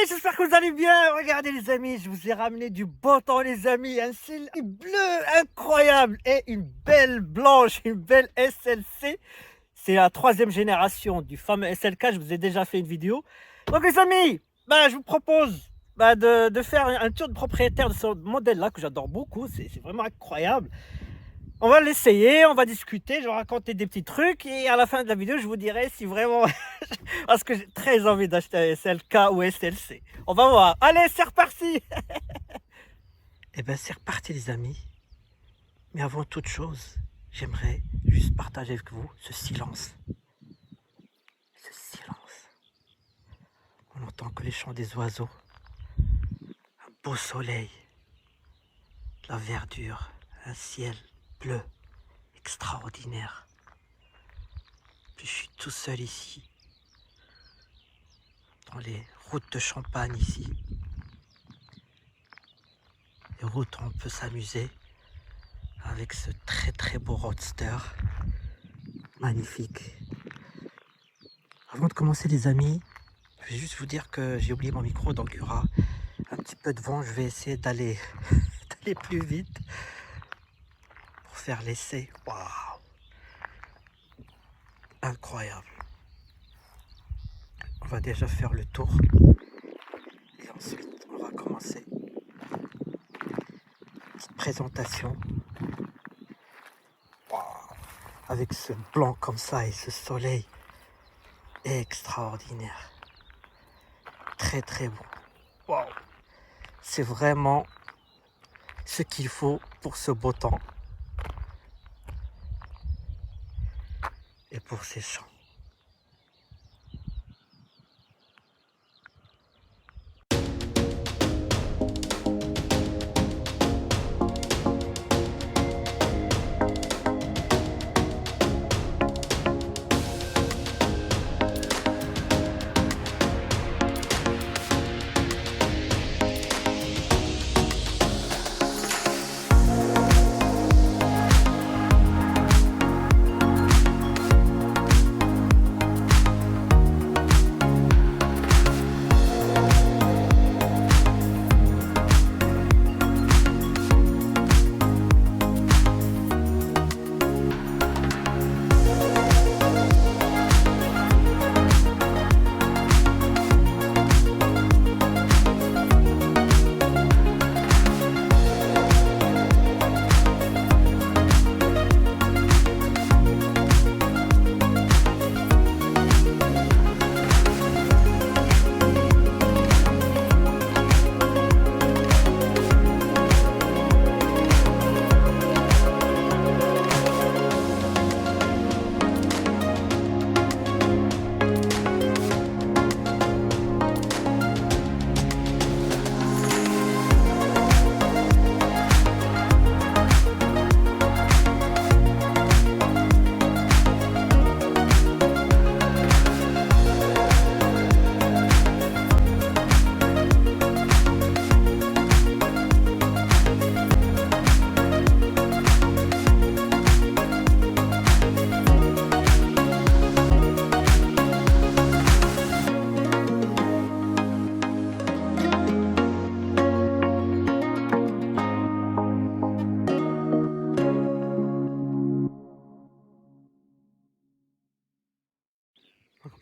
j'espère que vous allez bien. Regardez les amis, je vous ai ramené du beau temps les amis. Un ciel bleu incroyable et une belle blanche, une belle SLC. C'est la troisième génération du fameux SLK, je vous ai déjà fait une vidéo. Donc les amis, je vous propose de faire un tour de propriétaire de ce modèle-là que j'adore beaucoup. C'est vraiment incroyable. On va l'essayer, on va discuter, je vais raconter des petits trucs et à la fin de la vidéo, je vous dirai si vraiment... Parce que j'ai très envie d'acheter un SLK ou SLC. On va voir. Allez, c'est reparti. Eh bien, c'est reparti les amis. Mais avant toute chose, j'aimerais juste partager avec vous ce silence. Ce silence. On n'entend que les chants des oiseaux. Un beau soleil. De la verdure. Un ciel bleu. Extraordinaire. Puis je suis tout seul ici. Dans les routes de Champagne ici. Les routes où on peut s'amuser avec ce très très beau roadster. Magnifique. Avant de commencer les amis, je vais juste vous dire que j'ai oublié mon micro, donc il y aura un petit peu de vent. Je vais essayer d'aller plus vite pour faire l'essai. Waouh! Incroyable. On va déjà faire le tour et ensuite on va commencer. Petite présentation. Waouh! Avec ce blanc comme ça et ce soleil extraordinaire. Très très beau. Waouh! C'est vraiment ce qu'il faut pour ce beau temps et pour ces champs.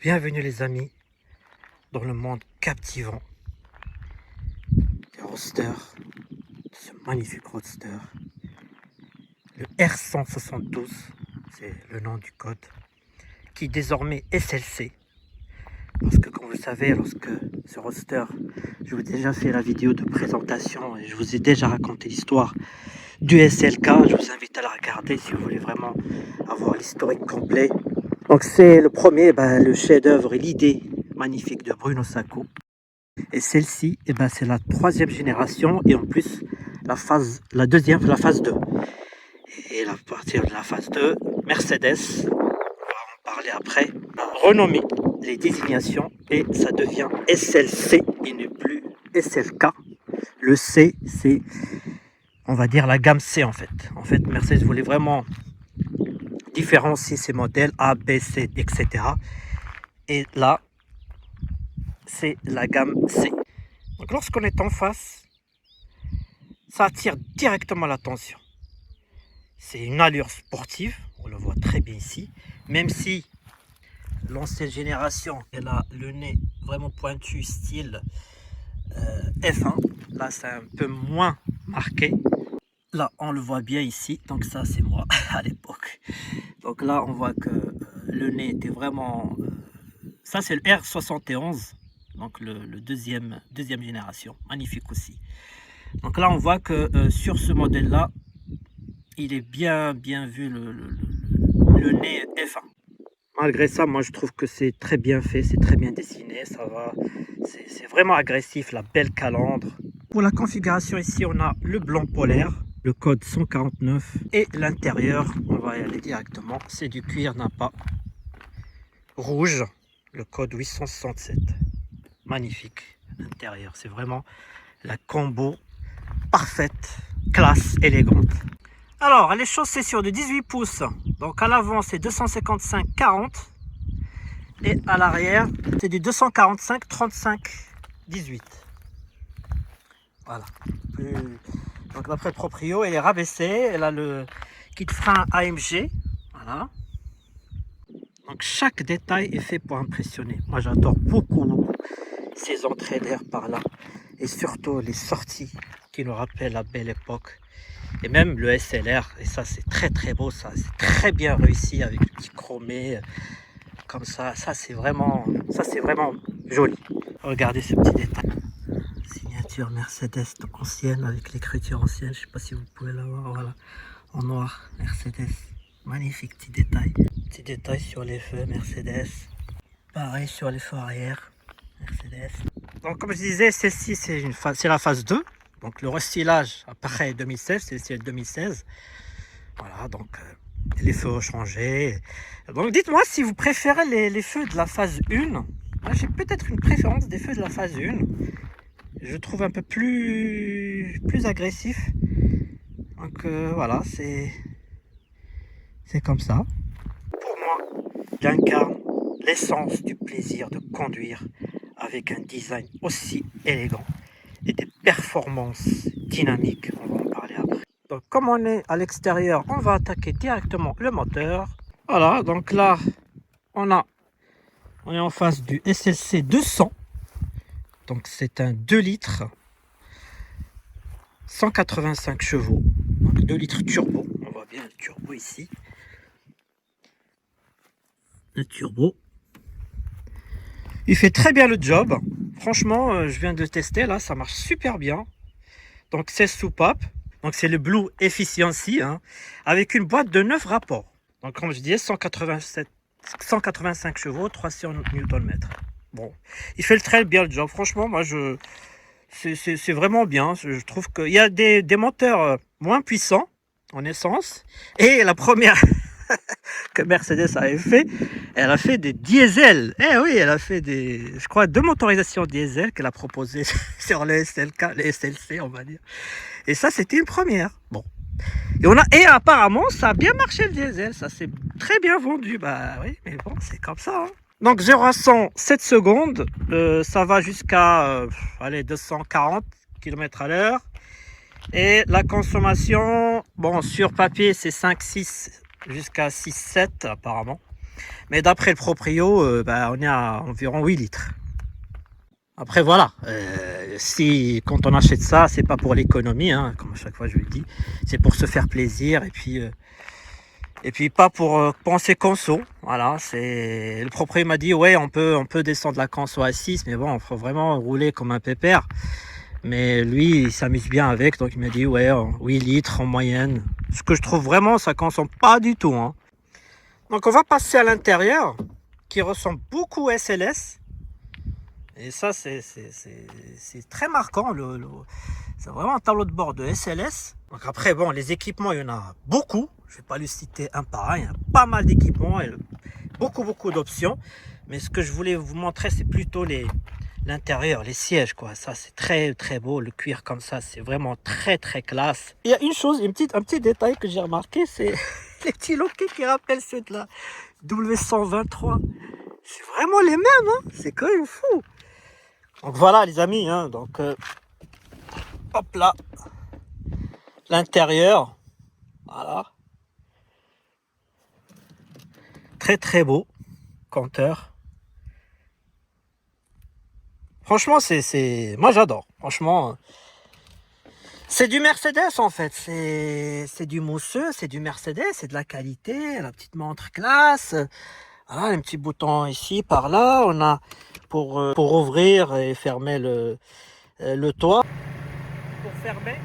Bienvenue les amis dans le monde captivant des roadsters, de ce magnifique roadster, le R172, c'est le nom du code, qui est désormais SLC, parce que comme vous le savez, lorsque ce roadster, je vous ai déjà fait la vidéo de présentation et je vous ai déjà raconté l'histoire du SLK, je vous invite à la regarder si vous voulez vraiment avoir l'historique complet. Donc c'est le premier, le chef-d'œuvre et l'idée magnifique de Bruno Sacco. Et celle-ci, c'est la troisième génération et en plus la phase 2. Et à partir de la phase 2, Mercedes, on va en parler après, a renommé les désignations et ça devient SLC et ne plus SLK. Le C, c'est, on va dire, la gamme C en fait. En fait, Mercedes voulait vraiment différencier ces modèles A, B, C, etc. Et là, c'est la gamme C. Donc lorsqu'on est en face, ça attire directement l'attention. C'est une allure sportive, on le voit très bien ici, même si l'ancienne génération, elle a le nez vraiment pointu, style F1. Là, c'est un peu moins marqué. Là, on le voit bien ici. Donc ça, c'est moi à l'époque. Donc là, on voit que le nez était vraiment... ça, c'est le R71. Donc le deuxième génération. Magnifique aussi. Donc là, on voit que sur ce modèle-là, il est bien vu le nez F1. Malgré ça, moi je trouve que c'est très bien fait, c'est très bien dessiné, ça va, c'est vraiment agressif, la belle calandre. Pour la configuration ici, on a le blanc polaire, le code 149 et l'intérieur, on va y aller directement, c'est du cuir Nappa rouge, le code 867. Magnifique, l'intérieur, c'est vraiment la combo parfaite, classe, élégante. Alors, les chaussures de 18 pouces, donc à l'avant c'est 255-40 et à l'arrière c'est du 245-35-18. Voilà. Donc d'après le proprio, elle est rabaissée, elle a le kit frein AMG. Voilà. Donc chaque détail est fait pour impressionner. Moi j'adore beaucoup ces entrées d'air par là et surtout les sorties qui nous rappellent la belle époque. Et même le SLR, et ça c'est très beau, ça c'est très bien réussi avec le petit chromé comme ça, ça c'est vraiment joli. Regardez ce petit détail, signature Mercedes ancienne avec l'écriture ancienne, je sais pas si vous pouvez la voir, voilà, en noir, Mercedes, magnifique petit détail sur les feux Mercedes, pareil sur les feux arrière Mercedes. Donc comme je disais, celle-ci c'est la phase 2. Donc le restylage après 2016, c'est le 2016. Voilà, donc les feux ont changé. Donc dites-moi si vous préférez les feux de la phase 1. Moi j'ai peut-être une préférence des feux de la phase 1. Je trouve un peu plus agressif. Donc voilà, c'est comme ça. Pour moi, j'incarne l'essence du plaisir de conduire avec un design aussi élégant et des performances dynamiques, on va en parler après. Donc comme on est à l'extérieur, on va attaquer directement le moteur. Voilà, donc là on est en face du SLC 200. Donc c'est un 2 litres 185 chevaux, donc 2 litres turbo. On voit bien le turbo ici, le turbo il fait très bien le job. Franchement, je viens de le tester, là, ça marche super bien. Donc, 16 soupapes. Donc, c'est le Blue Efficiency, hein, avec une boîte de 9 rapports. Donc, comme je disais, 185 chevaux, 300 Nm. Bon, il fait très bien le job. Franchement, moi, c'est vraiment bien. Je trouve qu'il y a des moteurs moins puissants, en essence. Et la première que Mercedes avait fait, elle a fait des diesels. Eh oui, elle a fait je crois, 2 motorisations diesel qu'elle a proposées sur les SLK, les SLC, on va dire. Et ça, c'était une première. Bon. Et apparemment, ça a bien marché le diesel. Ça s'est très bien vendu. Bah oui, mais bon, c'est comme ça. Hein. Donc 0 à 100, 7 secondes. Ça va jusqu'à 240 km à l'heure. Et la consommation, bon, sur papier, c'est 5-6 jusqu'à 6-7 apparemment. Mais d'après le proprio, on est à environ 8 litres. Après voilà, quand on achète ça, c'est pas pour l'économie, hein, comme à chaque fois je le dis, c'est pour se faire plaisir et puis pas pour penser conso. Voilà, le proprio m'a dit ouais on peut descendre la conso à 6, mais bon, il faut vraiment rouler comme un pépère. Mais lui, il s'amuse bien avec, donc il m'a dit ouais 8 litres en moyenne. Ce que je trouve vraiment, ça consomme pas du tout. Hein. Donc on va passer à l'intérieur, qui ressemble beaucoup à SLS. Et ça, c'est très marquant. C'est vraiment un tableau de bord de SLS. Donc après, bon, les équipements, il y en a beaucoup. Je ne vais pas les citer un par un. Il y a pas mal d'équipements et beaucoup d'options. Mais ce que je voulais vous montrer, c'est plutôt l'intérieur, les sièges, quoi. Ça, c'est très beau. Le cuir comme ça, c'est vraiment très classe. Il y a une chose, un petit détail que j'ai remarqué, c'est les petits loquets qui rappellent ceux de la W123. C'est vraiment les mêmes, hein. C'est quand même fou. Donc voilà les amis, hein, donc hop là, l'intérieur, voilà, très très beau, compteur. Franchement, moi j'adore, franchement. C'est du Mercedes en fait, c'est du mousseux, c'est du Mercedes, c'est de la qualité, la petite montre classe. Voilà, un petit bouton ici, par là, on a pour ouvrir et fermer le toit. Pour fermer.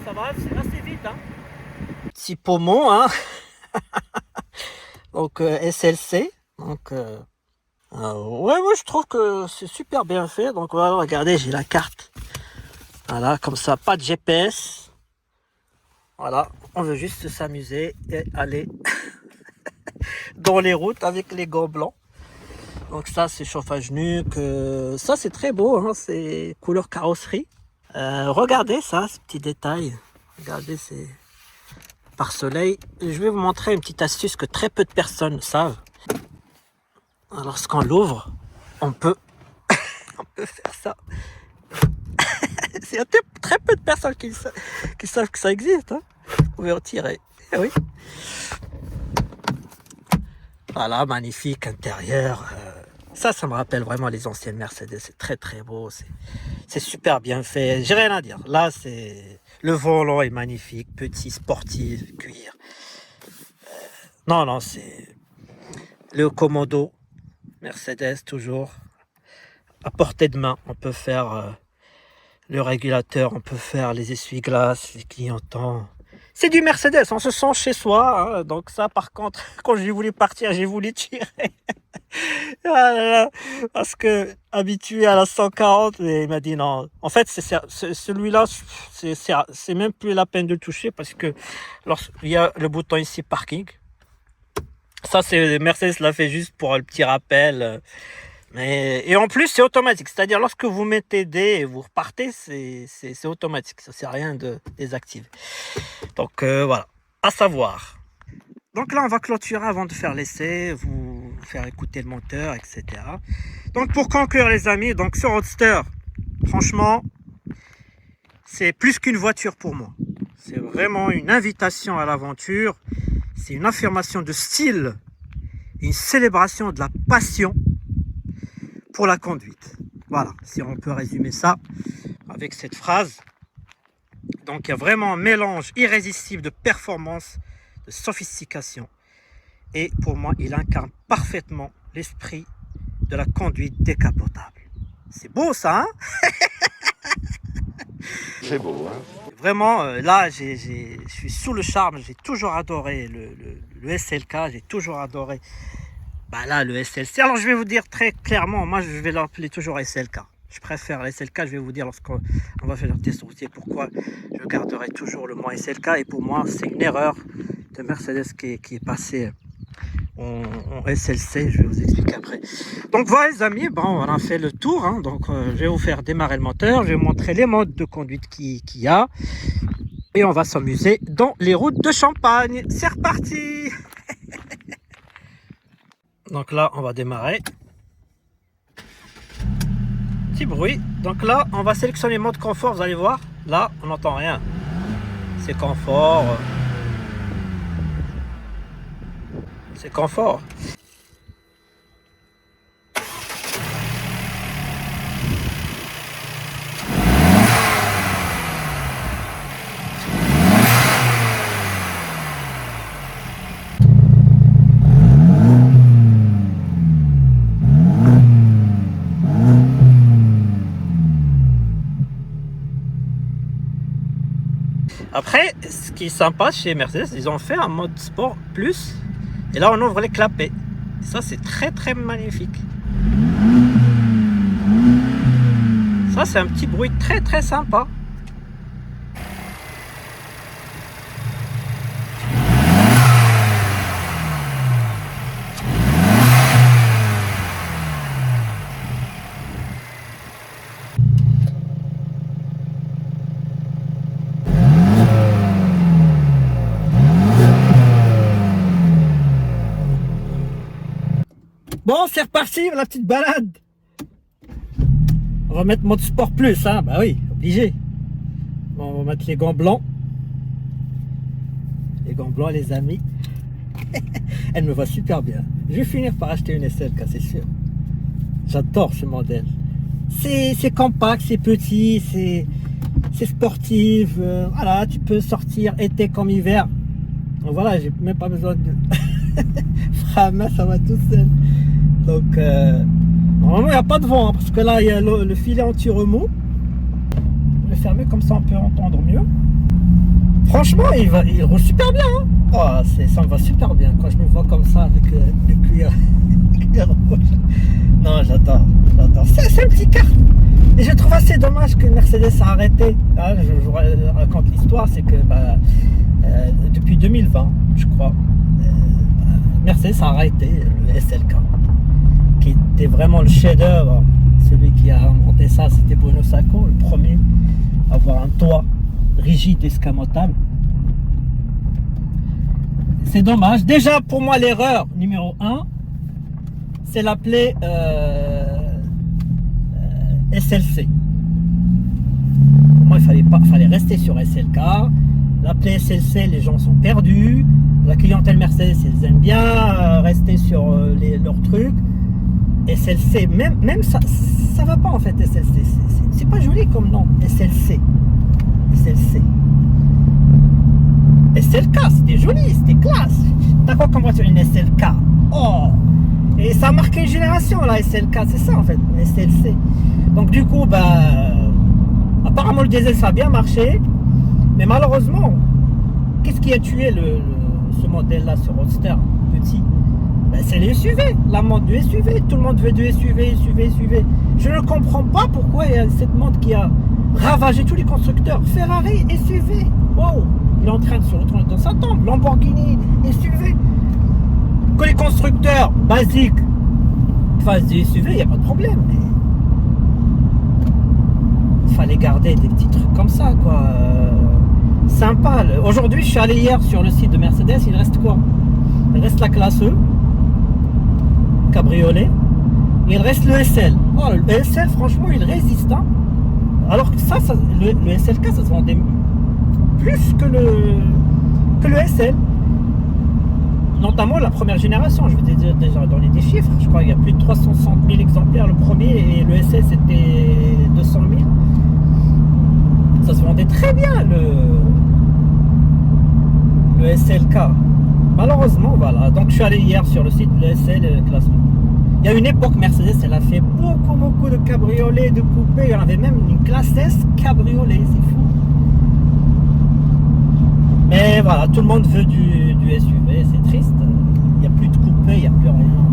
Ça va assez vite. Hein. Petit pommeau, hein. Donc SLC. Donc ouais, moi je trouve que c'est super bien fait. Donc voilà, regardez, j'ai la carte. Voilà, comme ça, pas de GPS. Voilà, on veut juste s'amuser et aller dans les routes avec les gants blancs. Donc ça, c'est chauffage nuque. Ça, c'est très beau, hein, c'est couleur carrosserie. Regardez ça, ce petit détail. Regardez, c'est par soleil. Je vais vous montrer une petite astuce que très peu de personnes savent. Lorsqu'on l'ouvre, on peut faire ça. C'est très peu de personnes qui savent que ça existe. Hein. Vous pouvez en tirer. Eh oui. Voilà, magnifique intérieur. Ça me rappelle vraiment les anciennes Mercedes. C'est très très beau. C'est super bien fait. J'ai rien à dire. Là, le volant est magnifique, petit, sportif, cuir. Non, c'est le Commodo Mercedes toujours à portée de main. On peut faire le régulateur, on peut faire les essuie-glaces, les clignotants. C'est du Mercedes, on se sent chez soi. Hein. Donc ça, par contre, quand j'ai voulu partir, j'ai voulu tirer. Parce que habitué à la 140, il m'a dit non. En fait, celui-là, c'est même plus la peine de le toucher parce que lorsqu'il y a le bouton ici parking. Ça, c'est Mercedes l'a fait juste pour le petit rappel. Et en plus, c'est automatique. C'est-à-dire, lorsque vous mettez D et vous repartez, c'est automatique. Ça ne sert à rien de désactiver. Donc, voilà. À savoir. Donc là, on va clôturer avant de faire l'essai, vous faire écouter le moteur, etc. Donc, pour conclure, les amis, donc ce Roadster, franchement, c'est plus qu'une voiture pour moi. C'est vraiment une invitation à l'aventure. C'est une affirmation de style, une célébration de la passion pour la conduite. Voilà, si on peut résumer ça avec cette phrase. Donc il y a vraiment un mélange irrésistible de performance, de sophistication. Et pour moi, il incarne parfaitement l'esprit de la conduite décapotable. C'est beau ça, hein? C'est beau, hein? Vraiment, là, je suis sous le charme. J'ai toujours adoré le SLK, j'ai toujours adoré là, le SLC. Alors, je vais vous dire très clairement, moi, je vais l'appeler toujours SLK. Je préfère la SLK, je vais vous dire lorsqu'on va faire le test routier pourquoi je garderai toujours le mot SLK. Et pour moi, c'est une erreur de Mercedes qui est passée en SLC, je vais vous expliquer après. Donc voilà les amis, bon, on a fait le tour. Hein. Donc je vais vous faire démarrer le moteur, je vais vous montrer les modes de conduite qu'il y a. Et on va s'amuser dans les routes de Champagne. C'est reparti. Donc là, on va démarrer. Petit bruit. Donc là, on va sélectionner le mode confort, vous allez voir. Là, on n'entend rien. C'est confort. C'est confort. Après, ce qui est sympa chez Mercedes, ils ont fait un mode sport plus. Et là, on ouvre les clapets. Et ça, c'est très très magnifique. Ça, c'est un petit bruit très très sympa. Bon, c'est reparti, la petite balade. On va mettre mode sport plus, hein. Bah oui, obligé. Bon, on va mettre les gants blancs. Les gants blancs, les amis. Elle me va super bien. Je vais finir par acheter une SLK, c'est sûr. J'adore ce modèle. C'est compact, c'est petit, c'est sportif. Voilà, tu peux sortir été comme hiver. Donc voilà, j'ai même pas besoin de frein, ça va tout seul. Donc, normalement, il n'y a pas de vent, hein, parce que là, il y a le filet anti-remous. Je vais fermer, comme ça, on peut entendre mieux. Franchement, il roule super bien. Hein. Oh, ça me va super bien quand je me vois comme ça avec le cuir, rouge. Non, j'adore. C'est un petit kart. Et je trouve assez dommage que Mercedes a arrêté. Ah, je raconte l'histoire, c'est que depuis 2020, je crois, Mercedes a arrêté le SLK. Qui était vraiment le chef-d'œuvre. Celui qui a inventé ça, c'était Bruno Sacco, le premier à avoir un toit rigide escamotable. C'est dommage. Déjà, pour moi, l'erreur numéro 1, c'est l'appeler SLC. Pour moi, il fallait rester sur SLK. L'appeler SLC, les gens sont perdus. La clientèle Mercedes, ils aiment bien rester sur leurs trucs. SLC, même ça va pas en fait, SLC. C'est pas joli comme nom, SLC. SLK, c'était joli, c'était classe. T'as quoi comme voiture, une SLK? Oh! Et ça a marqué une génération, la SLK, c'est ça en fait, une SLC. Donc du coup, apparemment le diesel ça a bien marché, mais malheureusement, qu'est-ce qui a tué ce modèle-là, ce Roadster petit? C'est les SUV, la mode du SUV, tout le monde veut du SUV. Je ne comprends pas pourquoi il y a cette mode qui a ravagé tous les constructeurs. Ferrari, SUV, wow, il est en train de se retourner dans sa tombe. Lamborghini, SUV. Que les constructeurs basiques fassent du SUV, il n'y a pas de problème. Mais il fallait garder des petits trucs comme ça, quoi. Sympa. Aujourd'hui, je suis allé hier sur le site de Mercedes, il reste quoi? Il reste la classe E. Cabriolet, il reste le SL. Oh, le SL, franchement, il résiste. Hein. Alors que le SLK, ça se vendait plus que le SL. Notamment la première génération. Je vais déjà donner des chiffres. Je crois qu'il y a plus de 360 000 exemplaires le premier et le SL c'était 200 000. Ça se vendait très bien le SLK. Malheureusement, voilà. Donc, je suis allé hier sur le site de l'ESL classe. Il y a une époque, Mercedes, elle a fait beaucoup de cabriolets, de coupés. Il y en avait même une classe S cabriolet, c'est fou. Mais voilà, tout le monde veut du SUV, c'est triste. Il n'y a plus de coupés, il n'y a plus rien.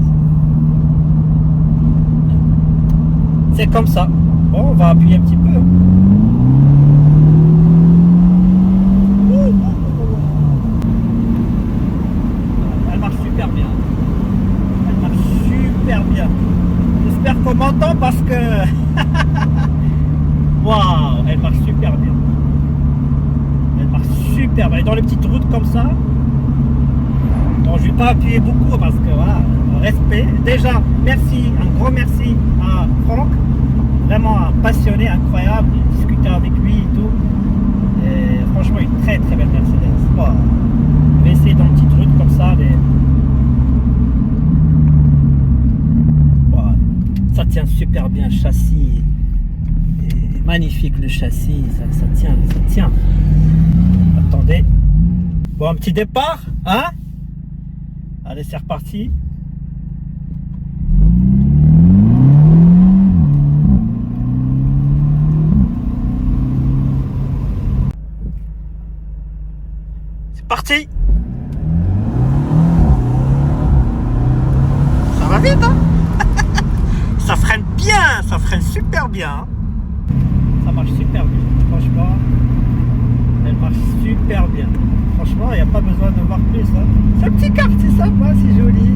C'est comme ça. Bon, on va appuyer un petit peu. J'espère qu'on m'entend parce que waouh, elle marche super bien. Et dans les petites routes comme ça, bon, je vais pas appuyer beaucoup parce que voilà, respect. Déjà, merci, un gros merci à Franck, vraiment un passionné incroyable, discuter avec lui et tout. Et franchement, une très belle Mercedes. Wow. Je vais essayer dans une petite route comme ça, mais ça tient super bien, châssis est magnifique, le châssis, ça tient. Attendez. Bon, un petit départ, hein? Allez, c'est reparti. parti. Ça va vite, hein. Ça freine bien, ça freine super bien. Hein. Ça marche super bien, franchement. Elle marche super bien. Franchement, il n'y a pas besoin de voir plus. Hein. C'est un petit quartier sympa, c'est joli.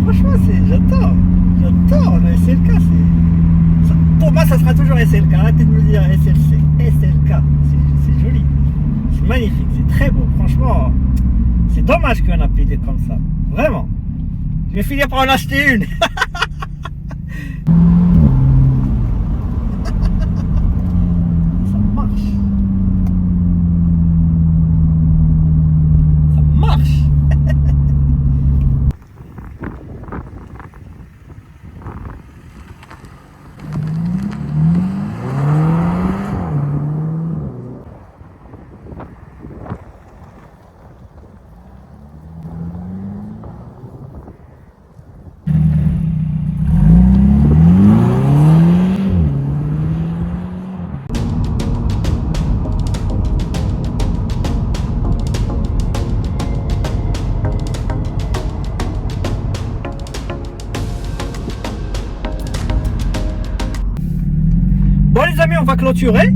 Franchement, j'adore. J'adore le SLK. Pour moi, ça sera toujours SLK. Arrêtez de me dire SLC. SLK, c'est joli. C'est magnifique, c'est très beau. Franchement, c'est dommage qu'on a pris des comme ça. Vraiment. Je vais finir par en acheter une. Ça marche. Ça marche. Bon les amis, on va clôturer.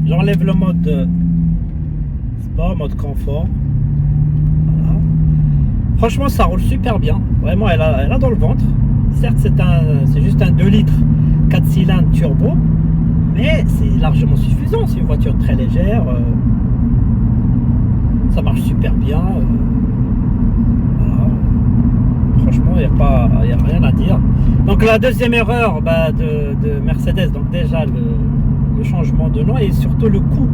J'enlève le mode sport, mode confort. Voilà. Franchement, ça roule super bien. Vraiment, elle a dans le ventre. Certes, c'est juste un 2 litres 4 cylindres turbo, mais c'est largement suffisant. C'est une voiture très légère. Ça marche super bien. Voilà. Franchement, il n'y a rien à dire. Donc la deuxième erreur de Mercedes, donc déjà le changement de nom et surtout le coût.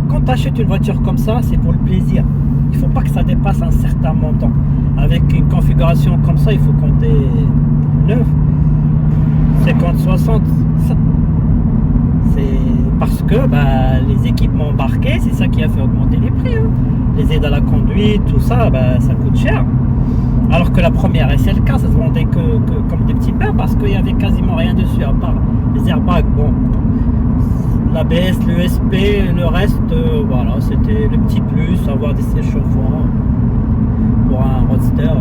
Quand tu achètes une voiture comme ça, c'est pour le plaisir. Il ne faut pas que ça dépasse un certain montant. Avec une configuration comme ça, il faut compter 9, 50, 60. C'est parce que les équipements embarqués, c'est ça qui a fait augmenter les prix. Hein. Les aides à la conduite, tout ça, ça coûte cher. Alors que la première SLK, ça se vendait que comme des petits pains parce qu'il n'y avait quasiment rien dessus à part les airbags. Bon, l'ABS, l'ESP, le reste, voilà, c'était le petit plus, avoir des sièges chauffants pour un roadster.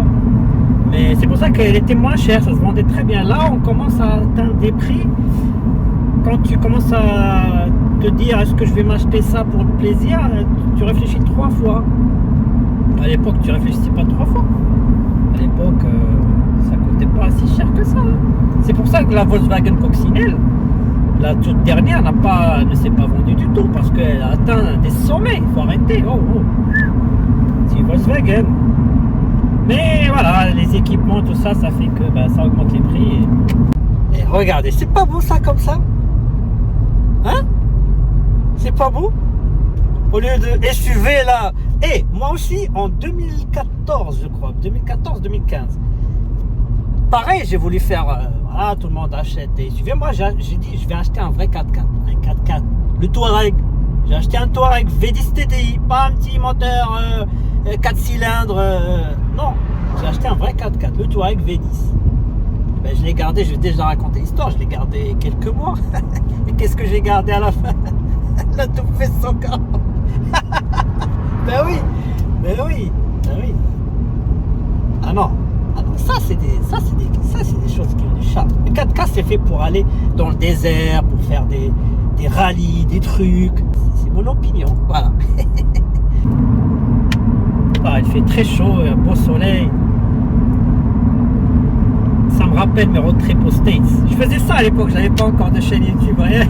Mais c'est pour ça qu'elle était moins chère, ça se vendait très bien. Là, on commence à atteindre des prix. Quand tu commences à te dire est-ce que je vais m'acheter ça pour le plaisir, tu réfléchis 3 fois. À l'époque, tu réfléchissais pas 3 fois. À l'époque, ça coûtait pas si cher que ça. Hein. C'est pour ça que la Volkswagen Coccinelle, la toute dernière, ne s'est pas vendue du tout parce qu'elle a atteint des sommets. Il faut arrêter. Oh. C'est Volkswagen. Mais voilà, les équipements, tout ça, ça fait que ça augmente les prix. Et regardez, c'est pas beau ça comme ça? Hein? C'est pas beau? Au lieu de SUV là. Et moi aussi en 2014 je crois, 2014-2015. Pareil, j'ai voulu faire, voilà, tout le monde achète des SUV. Moi j'ai dit je vais acheter un vrai 4x4. Un 4x4. Le Touareg. J'ai acheté un Touareg V10 TDI, pas un petit moteur 4 cylindres. Non, j'ai acheté un vrai 4x4, le Touareg V10. Je l'ai gardé, je vais déjà raconter l'histoire, je l'ai gardé quelques mois. Et qu'est-ce que j'ai gardé à la fin? La tout fait 140. Ben oui. Ah non, ça c'est des choses qui ont du charme. Le 4x4 c'est fait pour aller dans le désert, pour faire des rallyes, des trucs. C'est mon opinion, voilà. Il fait très chaud, un beau soleil. Ça me rappelle mes road trips aux States. Je faisais ça à l'époque, j'avais pas encore de chaîne YouTube, vous voyez.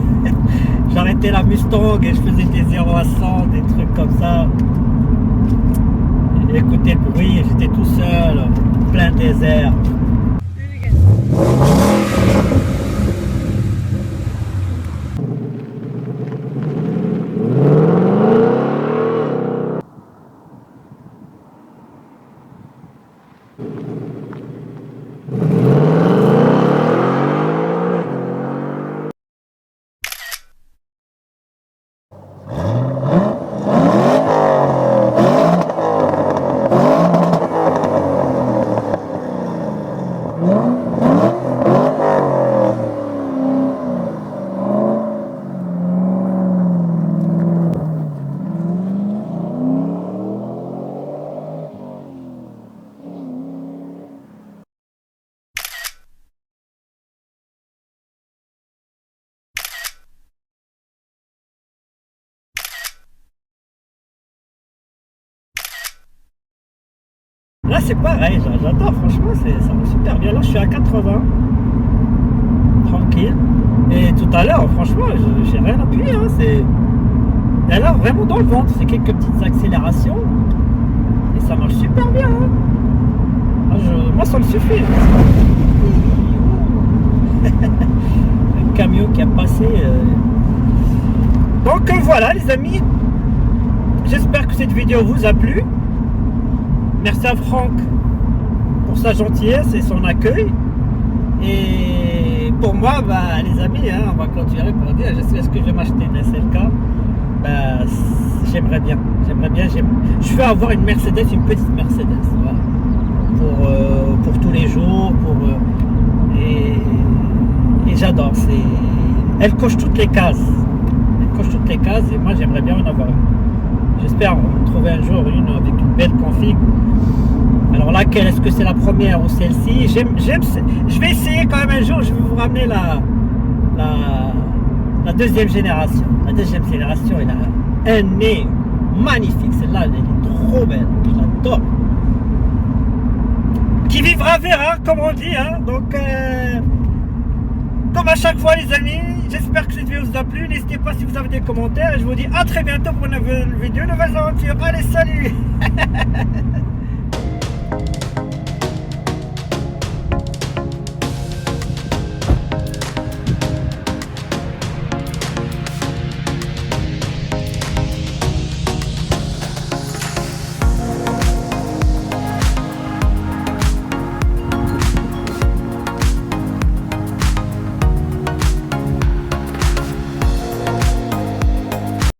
J'arrêtais la Mustang et je faisais des 0 à 100, des trucs comme ça. Écoutez le bruit, j'étais tout seul, plein désert. Là c'est pareil, j'adore, franchement, ça va super bien. Là je suis à 80, tranquille. Et tout à l'heure, franchement, j'ai rien appuyé. Hein, et là, vraiment dans le ventre, c'est quelques petites accélérations. Et ça marche super bien. Hein. Moi, ça me suffit. Un camion qui a passé. Donc voilà, les amis. J'espère que cette vidéo vous a plu. Merci à Franck pour sa gentillesse et son accueil. Et pour moi, bah, les amis, hein, on va continuer pour dire, est-ce que je vais m'acheter une SLK? Bah, j'aimerais bien. Je veux avoir une Mercedes, une petite Mercedes, voilà. Pour tous les jours, et j'adore. Elle coche toutes les cases. Et moi j'aimerais bien en avoir une. J'espère trouver un jour une avec une belle config. Alors laquelle, est-ce que c'est la première ou celle-ci? Je vais essayer quand même un jour, je vais vous ramener la deuxième génération. La deuxième génération, elle a un nez magnifique, celle-là, elle est trop belle, je l'adore. Qui vivra verra, comme on dit, hein. Donc, comme à chaque fois les amis, j'espère que cette vidéo vous a plu. N'hésitez pas si vous avez des commentaires. Et je vous dis à très bientôt pour une nouvelle vidéo, une nouvelle aventure. Allez, salut.